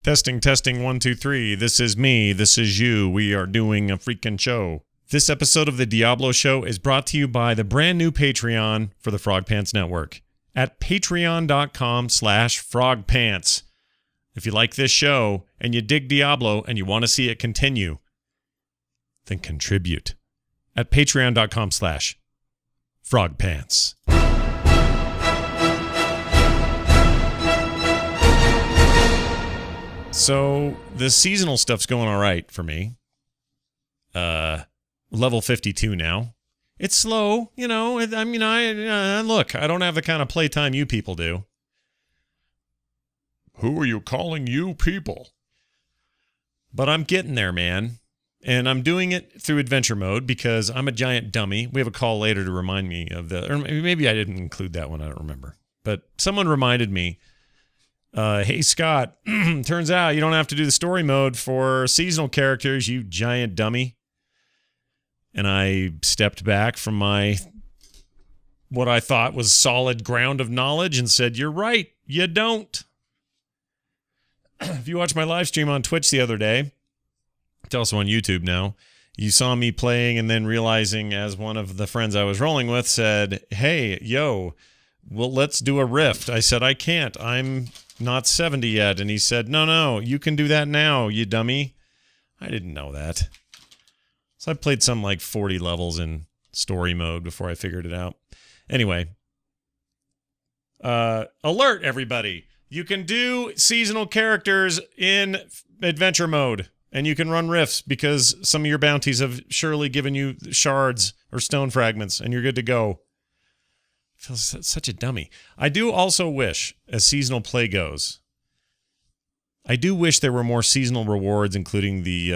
Testing, testing, 1, 2, 3. This is me. This is you. We are doing a freaking show. This episode of the Diablo Show is brought to you by the brand new Patreon for the Frog Pants Network at patreon.com/frogpants. If you like this show and you dig Diablo and you want to see it continue, then contribute at patreon.com/frogpants. So, the seasonal stuff's going all right for me. Level 52 now. It's slow, you know. I mean, look, I don't have the kind of playtime you people do. Who are you calling you people? But I'm getting there, man. And I'm doing it through adventure mode because I'm a giant dummy. We have a call later to remind me of the... Or maybe I didn't include that one, I don't remember. But someone reminded me, hey, Scott, turns out you don't have to do the story mode for seasonal characters, you giant dummy. And I stepped back from my, what I thought was solid ground of knowledge and said, you're right, you don't. If you watched my live stream on Twitch the other day, it's also on YouTube now, you saw me playing and then realizing, as one of the friends I was rolling with said, hey, yo, well, let's do a rift. I said, I can't. I'm not 70 yet. And he said, no, you can do that now, you dummy. I didn't know that. So I played some like 40 levels in story mode before I figured it out. Anyway. Alert, everybody. You can do seasonal characters in adventure mode. And you can run rifts because some of your bounties have surely given you shards or stone fragments. And you're good to go. I feel such a dummy. I do also wish, as seasonal play goes, I do wish there were more seasonal rewards, including the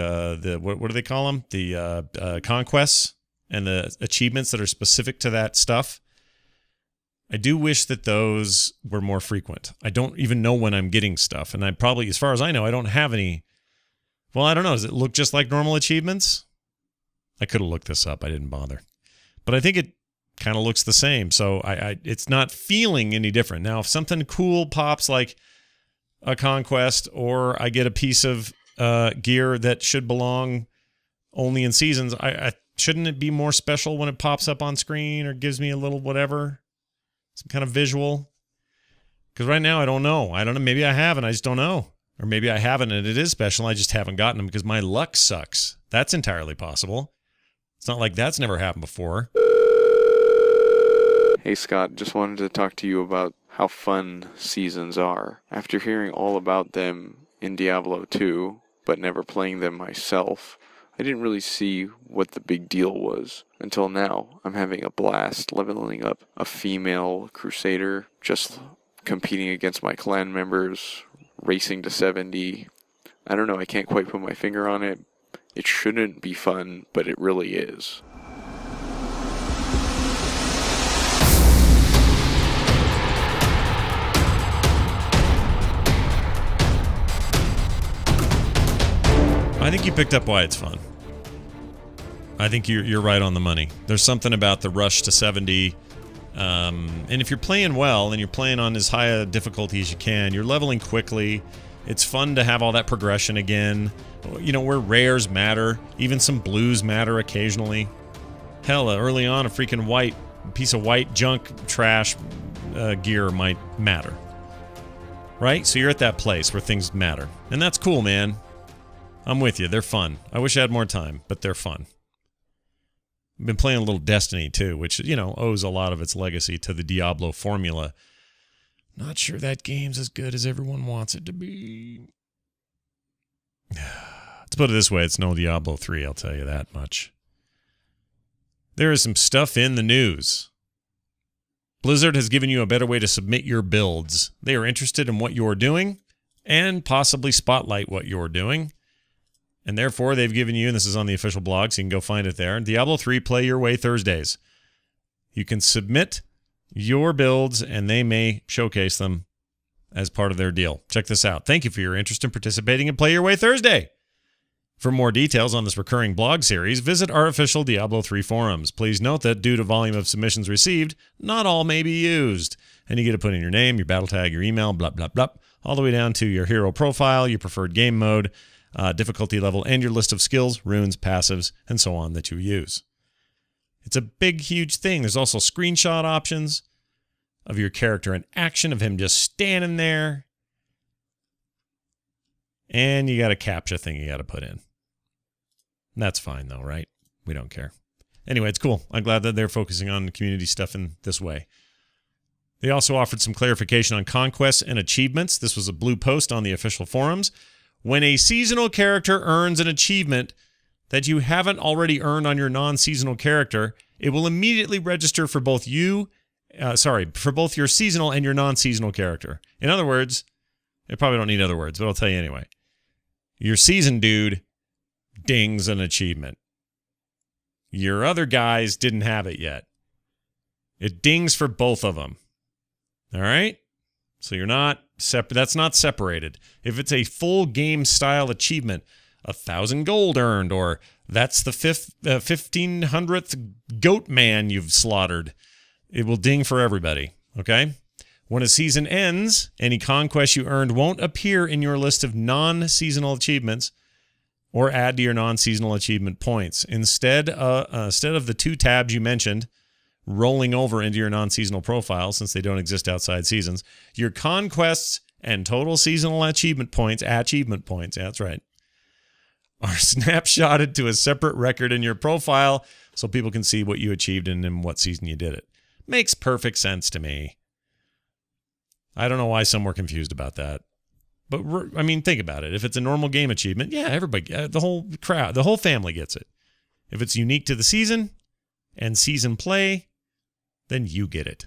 what do they call them? The conquests and the achievements that are specific to that stuff. I do wish that those were more frequent. I don't even know when I'm getting stuff, and I probably, as far as I know, I don't have any. Well, I don't know. Does it look just like normal achievements? I could have looked this up. I didn't bother, but I think it kind of looks the same. So it's not feeling any different. Now, if something cool pops like a conquest, or I get a piece of gear that should belong only in seasons, I shouldn't it be more special when it pops up on screen or gives me a little whatever, some kind of visual? Because right now I don't know. Maybe I have and I just don't know, or maybe I haven't and it is special. I just haven't gotten them because my luck sucks. That's entirely possible. It's not like that's never happened before. Hey Scott, just wanted to talk to you about how fun seasons are. After hearing all about them in Diablo 2, but never playing them myself, I didn't really see what the big deal was until now. I'm having a blast leveling up a female crusader, just competing against my clan members, racing to 70. I don't know, I can't quite put my finger on it. It shouldn't be fun, but it really is. I think you picked up why it's fun. I think you're right on the money. There's something about the rush to 70, and if you're playing well and you're playing on as high a difficulty as you can, you're leveling quickly. It's fun to have all that progression again. You know, where rares matter, even some blues matter occasionally. Hell, early on, a freaking piece of white junk trash gear might matter. Right? So you're at that place where things matter, and that's cool, man. I'm with you. They're fun. I wish I had more time, but they're fun. I've been playing a little Destiny, too, which, you know, owes a lot of its legacy to the Diablo formula. Not sure that game's as good as everyone wants it to be. Let's put it this way. It's no Diablo 3, I'll tell you that much. There is some stuff in the news. Blizzard has given you a better way to submit your builds. They are interested in what you're doing and possibly spotlight what you're doing. And therefore, they've given you, and this is on the official blog, so you can go find it there, Diablo 3 Play Your Way Thursdays. You can submit your builds, and they may showcase them as part of their deal. Check this out. Thank you for your interest in participating in Play Your Way Thursday. For more details on this recurring blog series, visit our official Diablo 3 forums. Please note that due to volume of submissions received, not all may be used. And you get to put in your name, your battle tag, your email, blah, blah, blah. all the way down to your hero profile, your preferred game mode, difficulty level, and your list of skills, runes, passives, and so on that you use. It's a big, huge thing. There's also screenshot options of your character in action, of him just standing there. And you got a CAPTCHA thing you got to put in. That's fine, though, right? We don't care. Anyway, it's cool. I'm glad that they're focusing on the community stuff in this way. They also offered some clarification on conquests and achievements. This was a blue post on the official forums. When a seasonal character earns an achievement that you haven't already earned on your non-seasonal character, it will immediately register for both for both your seasonal and your non-seasonal character. In other words, I probably don't need other words, but I'll tell you anyway. Your seasoned dude dings an achievement. Your other guys didn't have it yet. It dings for both of them. All right? So you're not that's not separated. If it's a full game style achievement, 1,000 gold earned, or that's the 1,500th goat man you've slaughtered, it will ding for everybody. Okay? When a season ends, any conquest you earned won't appear in your list of non-seasonal achievements or add to your non-seasonal achievement points. Instead of the 2 tabs you mentioned rolling over into your non-seasonal profile, since they don't exist outside seasons, your conquests and total seasonal achievement points, yeah, that's right, are snapshotted to a separate record in your profile so people can see what you achieved and in what season you did it. Makes perfect sense to me. I don't know why some were confused about that. But, I mean, think about it. If it's a normal game achievement, yeah, everybody, the whole crowd, the whole family gets it. If it's unique to the season and season play, then you get it.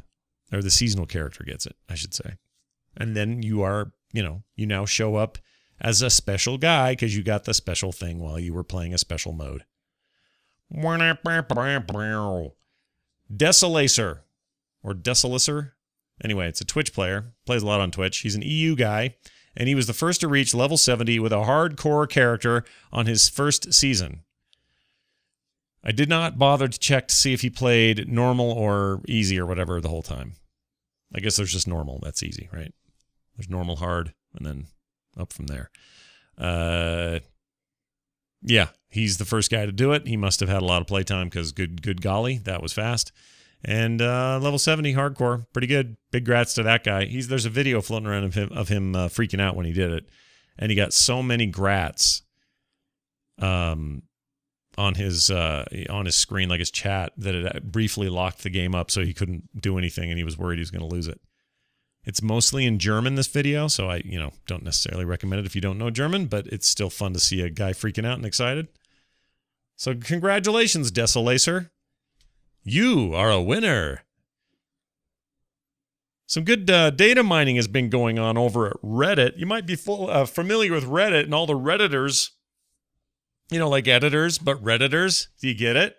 Or the seasonal character gets it, I should say. And then you are, you now show up as a special guy because you got the special thing while you were playing a special mode. Desolacer, or Desolacer. Anyway, it's a Twitch player. Plays a lot on Twitch. He's an EU guy. And he was the first to reach level 70 with a hardcore character on his first season. I did not bother to check to see if he played normal or easy or whatever the whole time. I guess there's just normal. That's easy, right? There's normal, hard, and then up from there. Yeah, he's the first guy to do it. He must have had a lot of playtime because good golly, that was fast. And level 70 hardcore, pretty good. Big grats to that guy. There's a video floating around of him freaking out when he did it, and he got so many grats on his screen, like his chat, that it briefly locked the game up, so he couldn't do anything, and he was worried he was going to lose it. It's mostly in German, this video, so I don't necessarily recommend it if you don't know German, but it's still fun to see a guy freaking out and excited. So congratulations, Desolacer. You are a winner. Some good data mining has been going on over at Reddit. You might be familiar with Reddit and all the Redditors. Like editors, but Redditors. Do you get it?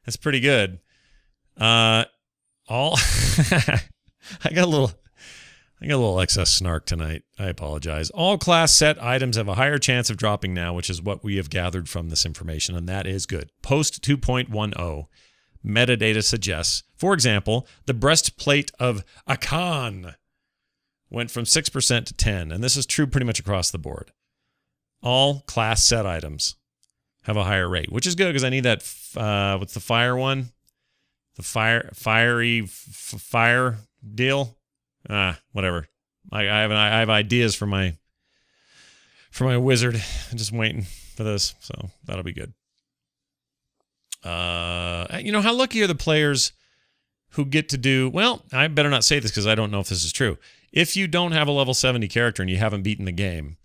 That's pretty good. I got a little excess snark tonight. I apologize. All class set items have a higher chance of dropping now, which is what we have gathered from this information, and that is good. Post 2.10. Metadata suggests, for example, the breastplate of Akan went from 6% to 10%, and this is true pretty much across the board. All class set items have a higher rate, which is good because I need that, what's the fire one? The fiery deal? Whatever. I have ideas for my wizard. I'm just waiting for this, so that'll be good. How lucky are the players who get to do, well, I better not say this because I don't know if this is true. If you don't have a level 70 character and you haven't beaten the game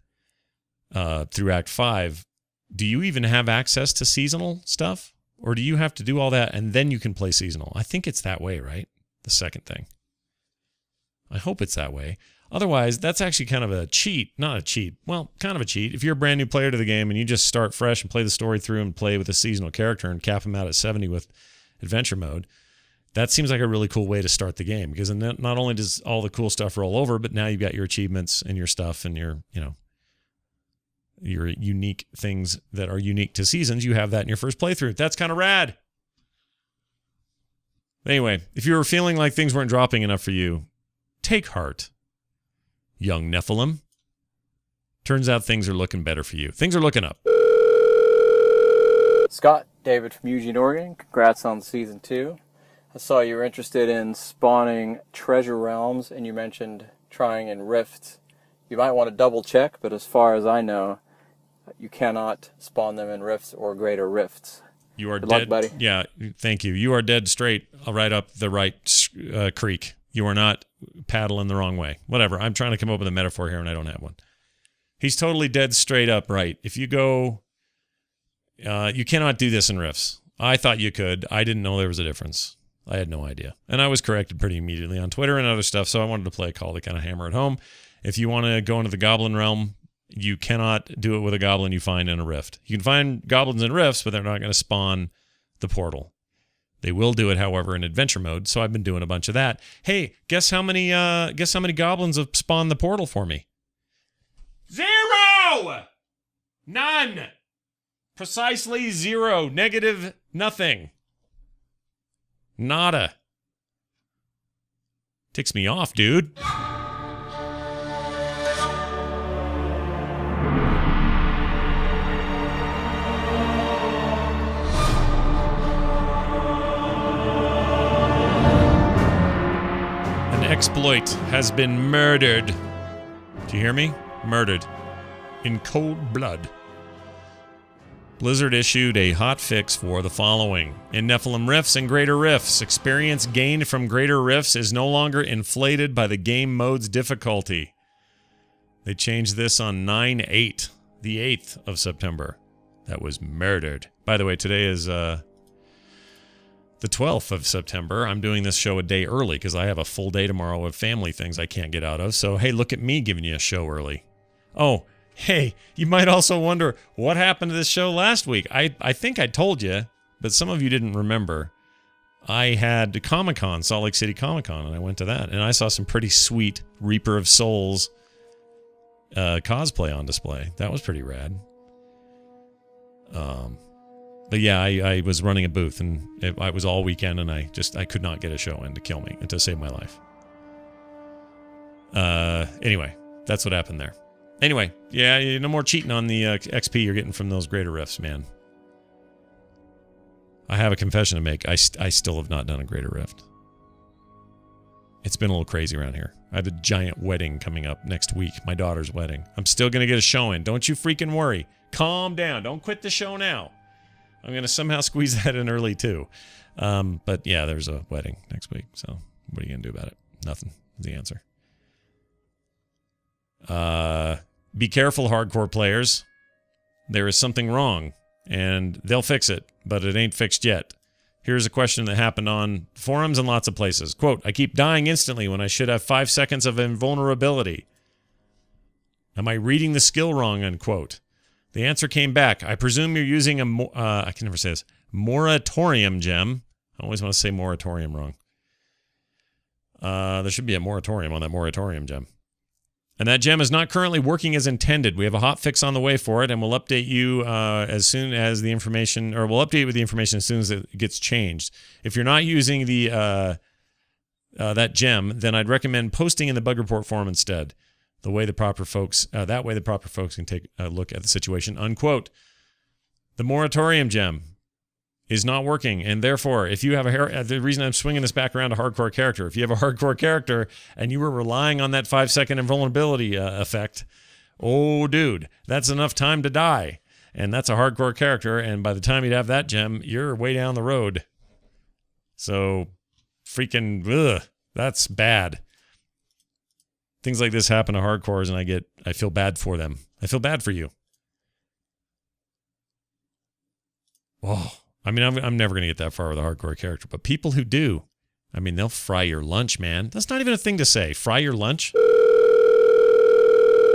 through Act 5, do you even have access to seasonal stuff? Or do you have to do all that and then you can play seasonal? I think it's that way, right? The second thing. I hope it's that way. Otherwise, that's actually kind of a cheat. Not a cheat. Well, kind of a cheat. If you're a brand new player to the game and you just start fresh and play the story through and play with a seasonal character and cap him out at 70 with adventure mode, that seems like a really cool way to start the game. Because not only does all the cool stuff roll over, but now you've got your achievements and your stuff and your unique things that are unique to seasons. You have that in your first playthrough. That's kind of rad. Anyway, if you were feeling like things weren't dropping enough for you, take heart, young Nephilim. Turns out things are looking better for you. Things are looking up. Scott, David from Eugene, Oregon. Congrats on Season 2. I saw you were interested in spawning treasure realms, and you mentioned trying in rifts. You might want to double check, but as far as I know, you cannot spawn them in rifts or greater rifts. You are Good dead, luck, buddy. Yeah, thank you. You are dead straight right up the right creek. You are not paddling the wrong way. Whatever. I'm trying to come up with a metaphor here, and I don't have one. He's totally dead straight up right. If you go, you cannot do this in rifts. I thought you could. I didn't know there was a difference. I had no idea. And I was corrected pretty immediately on Twitter and other stuff, so I wanted to play a call to kind of hammer it home. If you want to go into the Goblin realm, you cannot do it with a Goblin you find in a rift. You can find Goblins in rifts, but they're not going to spawn the portal. They will do it, however, in adventure mode, so I've been doing a bunch of that. Hey, guess how many Goblins have spawned the portal for me? 0! None! Precisely 0. Negative nothing. Nada. Ticks me off, dude. An exploit has been murdered. Do you hear me? Murdered. In cold blood. Blizzard issued a hotfix for the following. In Nephilim Rifts and Greater Rifts, experience gained from Greater Rifts is no longer inflated by the game mode's difficulty. They changed this on 9/8, the 8th of September. That was murdered. By the way, today is the 12th of September. I'm doing this show a day early because I have a full day tomorrow of family things I can't get out of. So, hey, look at me giving you a show early. Oh, hey, you might also wonder what happened to this show last week. I think I told you, but some of you didn't remember. I had Comic-Con, Salt Lake City Comic-Con, and I went to that. And I saw some pretty sweet Reaper of Souls cosplay on display. That was pretty rad. But yeah, I was running a booth, and I was all weekend, and I could not get a show in to kill me and to save my life. Anyway, that's what happened there. Anyway, yeah, no more cheating on the XP you're getting from those greater rifts, man. I have a confession to make. I still have not done a greater rift. It's been a little crazy around here. I have a giant wedding coming up next week, my daughter's wedding. I'm still going to get a show in. Don't you freaking worry. Calm down. Don't quit the show now. I'm going to somehow squeeze that in early, too. But yeah, there's a wedding next week, so what are you going to do about it? Nothing is the answer. Be careful, hardcore players. There is something wrong, and they'll fix it, but it ain't fixed yet. Here's a question that happened on forums and lots of places. Quote, I keep dying instantly when I should have 5 seconds of invulnerability. Am I reading the skill wrong, unquote? The answer came back. I presume you're using a, I can never say this, moratorium gem. I always want to say moratorium wrong. There should be a moratorium on that moratorium gem. And that gem is not currently working as intended. We have a hotfix on the way for it, and we'll update you as soon as the information, or we'll update you with the information as soon as it gets changed. If you're not using the that gem, then I'd recommend posting in the bug report forum instead. The way the proper folks, that way the proper folks can take a look at the situation. Unquote. The moratorium gem is not working, and therefore, if you have the reason I'm swinging this back around to hardcore character, if you have a hardcore character and you were relying on that 5-second invulnerability effect, oh, dude, that's enough time to die, and that's a hardcore character, and by the time you'd have that gem, you're way down the road. So, freaking, ugh, that's bad. Things like this happen to hardcores, and I feel bad for them. I feel bad for you. Oh. I mean, I'm never going to get that far with a hardcore character, but people who do, I mean, they'll fry your lunch, man. That's not even a thing to say. Fry your lunch?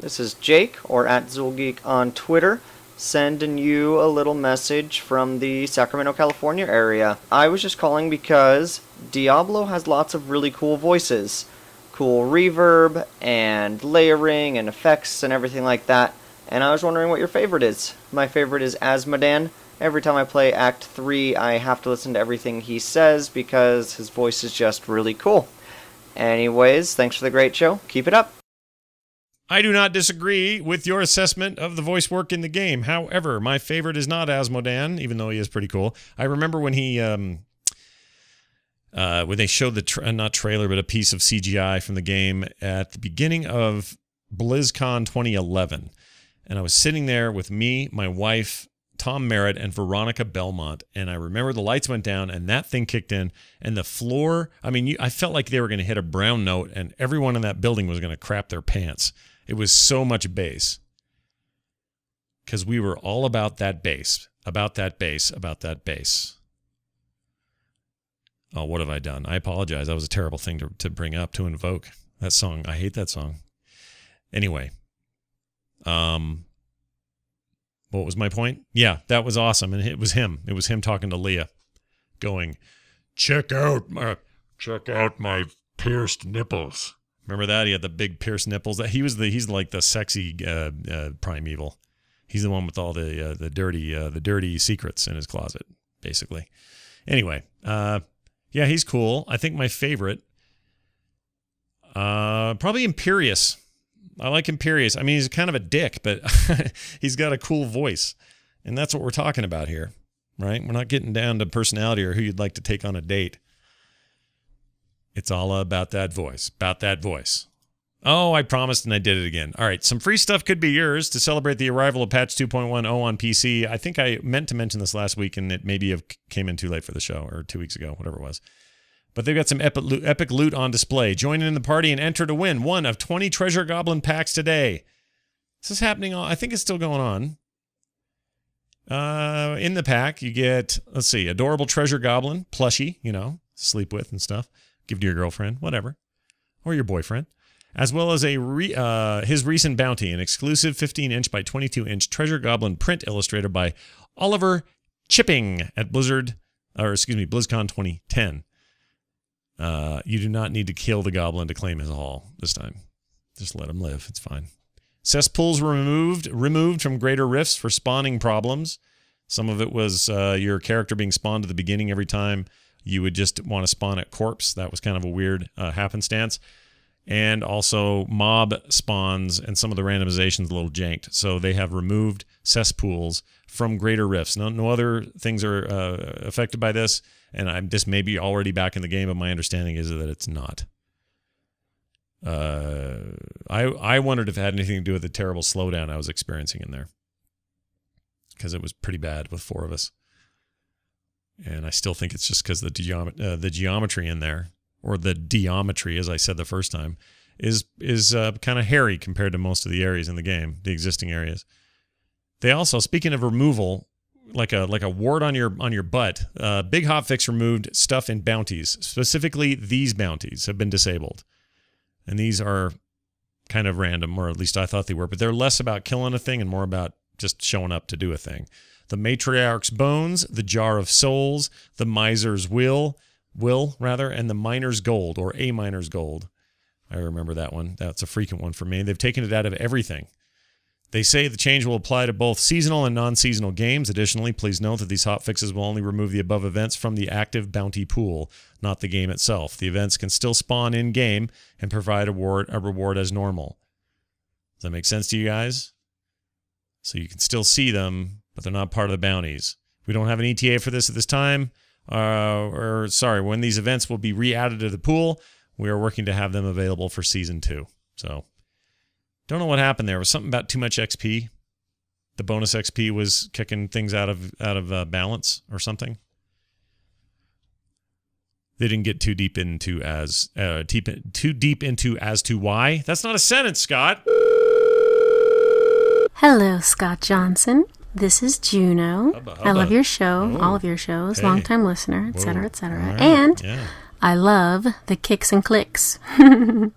This is Jake, or @ZoolGeek on Twitter, sending you a little message from the Sacramento, California area. I was just calling because Diablo has lots of really cool voices. Cool reverb, and layering, and effects, and everything like that. And I was wondering what your favorite is. My favorite is Asmodan. Every time I play Act 3, I have to listen to everything he says because his voice is just really cool. Anyways, thanks for the great show. Keep it up. I do not disagree with your assessment of the voice work in the game. However, my favorite is not Asmodan, even though he is pretty cool. I remember when he, when they showed the, not trailer, but a piece of CGI from the game at the beginning of BlizzCon 2011. And I was sitting there with me, my wife, Tom Merritt, and Veronica Belmont. And I remember the lights went down and that thing kicked in. And the floor, I mean, I felt like they were going to hit a brown note and everyone in that building was going to crap their pants. It was so much bass. Because we were all about that bass. About that bass. About that bass. Oh, what have I done? I apologize. That was a terrible thing to bring up, to invoke. That song. I hate that song. Anyway. What was my point? Yeah, that was awesome. And it was him. It was him talking to Leah. Going, check out my pierced nipples. Remember that? He had the big pierced nipples. He's like the sexy primeval. He's the one with all the dirty secrets in his closet, basically. Anyway, yeah, he's cool. I think my favorite, probably Imperious. I like Imperious. I mean, he's kind of a dick, but he's got a cool voice. And that's what we're talking about here, right? We're not getting down to personality or who you'd like to take on a date. It's all about that voice. About that voice. Oh, I promised and I did it again. All right, some free stuff could be yours to celebrate the arrival of patch 2.10 on PC. I think I meant to mention this last week and it maybe came in too late for the show, or 2 weeks ago, whatever it was. But they've got some epic loot on display. Join in the party and enter to win one of 20 Treasure Goblin packs today. This is happening I think it's still going on. In the pack, you get, let's see, adorable Treasure Goblin, plushie, you know, sleep with and stuff. Give to your girlfriend, whatever. Or your boyfriend. As well as his recent bounty, an exclusive 15-inch by 22-inch Treasure Goblin print illustrated by Oliver Chipping at BlizzCon 2010. You do not need to kill the goblin to claim his haul this time. Just let him live. It's fine. Cesspools removed from greater rifts for spawning problems. Some of it was your character being spawned at the beginning every time you would just want to spawn at corpse. That was kind of a weird happenstance. And also mob spawns and some of the randomization's a little janked. So they have removed cesspools from greater rifts. No other things are affected by this. And this may be already back in the game, but my understanding is that it's not. I wondered if it had anything to do with the terrible slowdown I was experiencing in there. Because it was pretty bad with 4 of us. And I still think it's just because the geometry in there, or the geometry, as I said the first time, is kind of hairy compared to most of the areas in the game, the existing areas. They also, speaking of removal, like a wart on your butt, Big Hotfix removed stuff in bounties. Specifically, these bounties have been disabled. And these are kind of random, or at least I thought they were, but they're less about killing a thing and more about just showing up to do a thing. The Matriarch's Bones, the Jar of Souls, the Miser's Will, and the Miner's Gold, or a Miner's Gold. I remember that one. That's a frequent one for me. They've taken it out of everything. They say the change will apply to both seasonal and non-seasonal games. Additionally, please note that these hotfixes will only remove the above events from the active bounty pool, not the game itself. The events can still spawn in-game and provide a reward as normal. Does that make sense to you guys? So you can still see them, but they're not part of the bounties. We don't have an ETA for this at this time. When these events will be re-added to the pool, we are working to have them available for Season 2. So, don't know what happened there. It was something about too much XP. The bonus XP was kicking things out of balance or something. They didn't get too deep into as to why. That's not a sentence, Scott. Hello, Scott Johnson. This is Juno. Hubba. I love your show, Oh. all of your shows, Hey. long-time listener, etc., Whoa. etc. All right. And Yeah. I love the kicks and clicks.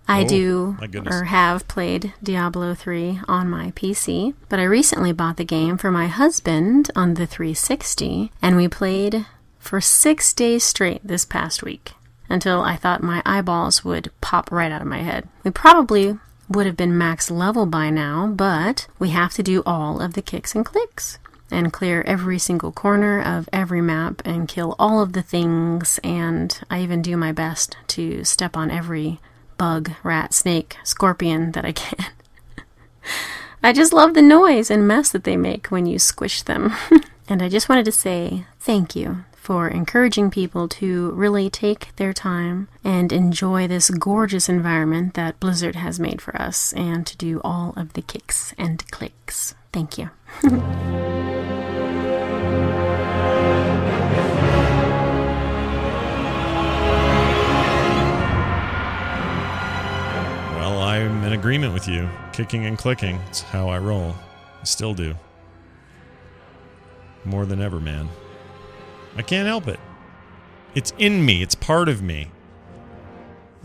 I do, my goodness. or have played Diablo 3 on my PC, but I recently bought the game for my husband on the 360, and we played for 6 days straight this past week, until I thought my eyeballs would pop right out of my head. We probably would have been max level by now, but we have to do all of the kicks and clicks and clear every single corner of every map and kill all of the things, and I even do my best to step on every bug, rat, snake, scorpion that I can. I just love the noise and mess that they make when you squish them. And I just wanted to say thank you for encouraging people to really take their time and enjoy this gorgeous environment that Blizzard has made for us, and to do all of the kicks and clicks. Thank you. Well, I'm in agreement with you. Kicking and clicking. It's how I roll. I still do. More than ever, man. I can't help it. It's in me. It's part of me.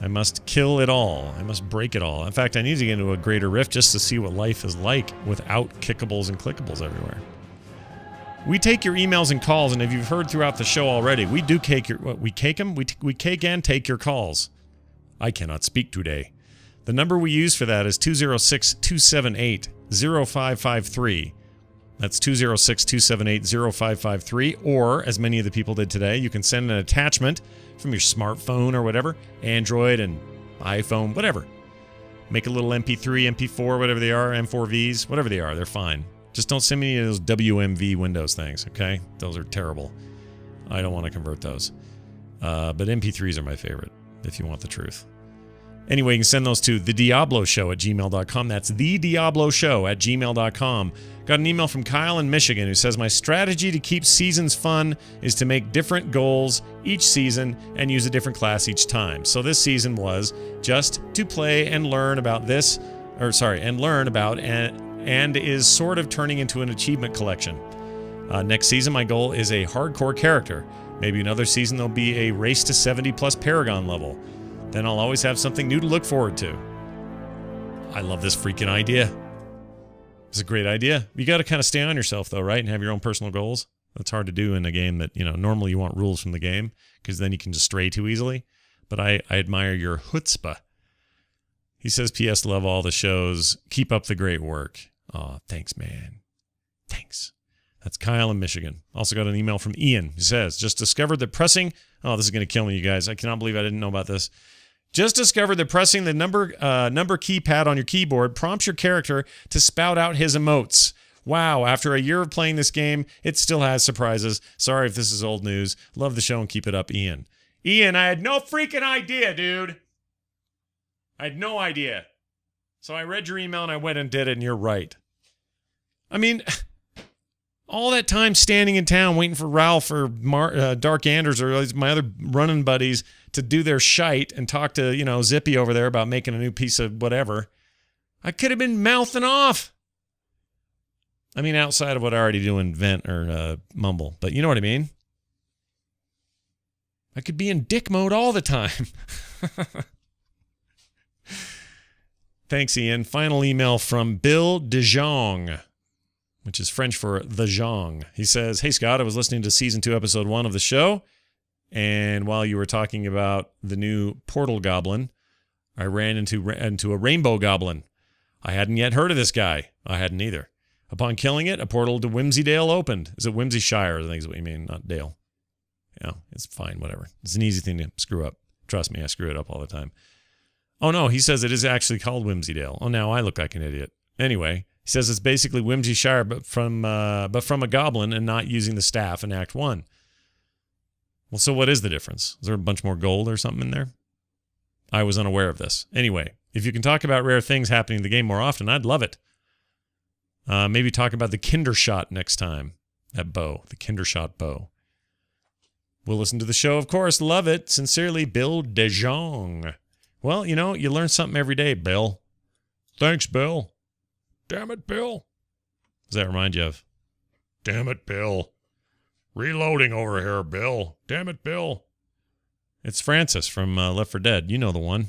I must kill it all. I must break it all. In fact, I need to get into a greater rift just to see what life is like without kickables and clickables everywhere. We take your emails and calls, and if you've heard throughout the show already, we do cake your... What, we cake them? We cake and take your calls. I cannot speak today. The number we use for that is 206-278-0553. That's 206-278-0553, or, as many of the people did today, you can send an attachment from your smartphone or whatever, Android and iPhone, whatever. Make a little MP3, MP4, whatever they are, M4Vs, whatever they are, they're fine. Just don't send me any of those WMV Windows things, okay? Those are terrible. I don't want to convert those. But MP3s are my favorite, if you want the truth. Anyway, you can send those to thediabloshow@gmail.com. That's thediabloshow@gmail.com. Got an email from Kyle in Michigan who says, my strategy to keep seasons fun is to make different goals each season and use a different class each time. So this season was just to play and learn about this, and is sort of turning into an achievement collection. Next season, my goal is a hardcore character. Maybe another season there'll be a race to 70 plus Paragon level. Then I'll always have something new to look forward to. I love this freaking idea. It's a great idea. You got to kind of stay on yourself, though, right? And have your own personal goals. That's hard to do in a game that, normally you want rules from the game, because then you can just stray too easily. But I admire your chutzpah. He says, P.S. Love all the shows. Keep up the great work. Aw, thanks, man. Thanks. That's Kyle in Michigan. Also got an email from Ian. He says, just discovered that pressing... Oh, this is going to kill me, you guys. I cannot believe I didn't know about this. Just discovered that pressing the number keypad on your keyboard prompts your character to spout out his emotes. Wow, after a year of playing this game, it still has surprises. Sorry if this is old news. Love the show and keep it up, Ian. Ian, I had no freaking idea, dude. I had no idea. So I read your email and I went and did it, and you're right. I mean... all that time standing in town waiting for Ralph or Dark Anders or my other running buddies to do their shite and talk to, Zippy over there about making a new piece of whatever. I could have been mouthing off. I mean, outside of what I already do in Vent or Mumble, but you know what I mean? I could be in dick mode all the time. Thanks, Ian. Final email from Bill DeJong, which is French for the Zhang. He says, hey, Scott, I was listening to Season 2, Episode 1 of the show, and while you were talking about the new Portal Goblin, I ran into a Rainbow Goblin. I hadn't yet heard of this guy. I hadn't either. Upon killing it, a portal to Whimsydale opened. Is it Whimsyshire, I think is what you mean, not Dale. Yeah, it's fine, whatever. It's an easy thing to screw up. Trust me, I screw it up all the time. Oh, no, he says it is actually called Whimsydale. Oh, now I look like an idiot. Anyway... he says it's basically Whimsyshire, but from a goblin and not using the staff in Act 1. Well, so what is the difference? Is there a bunch more gold or something in there? I was unaware of this. Anyway, if you can talk about rare things happening in the game more often, I'd love it. Maybe talk about the Kindershot next time. That bow, the Kindershot bow. We'll listen to the show, of course. Love it. Sincerely, Bill DeJong. Well, you learn something every day, Bill. Thanks, Bill. Damn it, Bill. What does that remind you of? Damn it, Bill. Reloading over here, Bill. Damn it, Bill. It's Francis from Left 4 Dead. You know the one.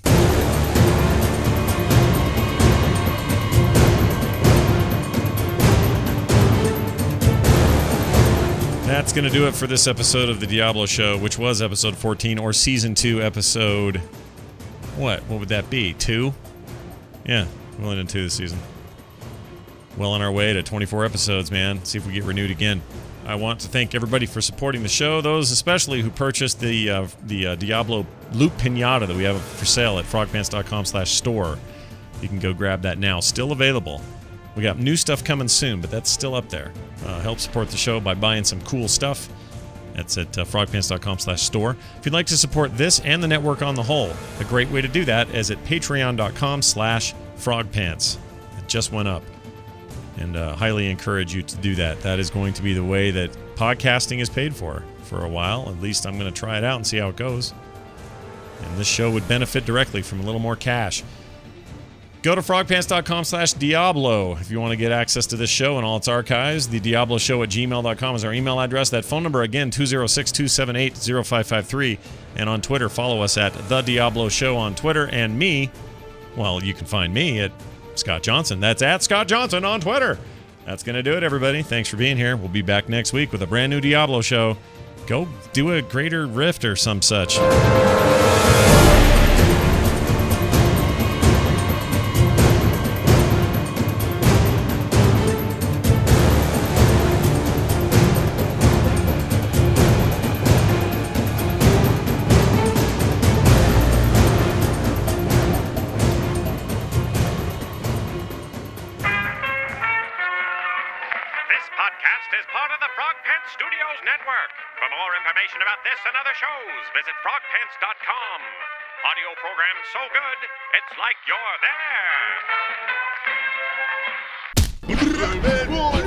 That's going to do it for this episode of the Diablo Show, which was episode 14, or season 2, episode... What would that be? 2? Yeah, we only did 2 this season. Well on our way to 24 episodes, man. See if we get renewed again. I want to thank everybody for supporting the show, those especially who purchased the Diablo Loot Pinata that we have for sale at frogpants.com/store. You can go grab that now. Still available. We got new stuff coming soon, but that's still up there. Help support the show by buying some cool stuff. That's at frogpants.com/store. If you'd like to support this and the network on the whole, a great way to do that is at patreon.com/frogpants. It just went up. And highly encourage you to do that. That is going to be the way that podcasting is paid for a while. At least I'm going to try it out and see how it goes. And this show would benefit directly from a little more cash. Go to frogpants.com/Diablo if you want to get access to this show and all its archives. The Diablo Show at gmail.com is our email address. That phone number, again, 206-278-0553. And on Twitter, follow us at The Diablo Show on Twitter. And me, well, you can find me at Scott Johnson. That's at Scott Johnson on Twitter. That's going to do it, everybody. Thanks for being here. We'll be back next week with a brand new Diablo Show. Go do a greater rift or some such. About this and other shows, visit frogpants.com. Audio program so good, it's like you're there.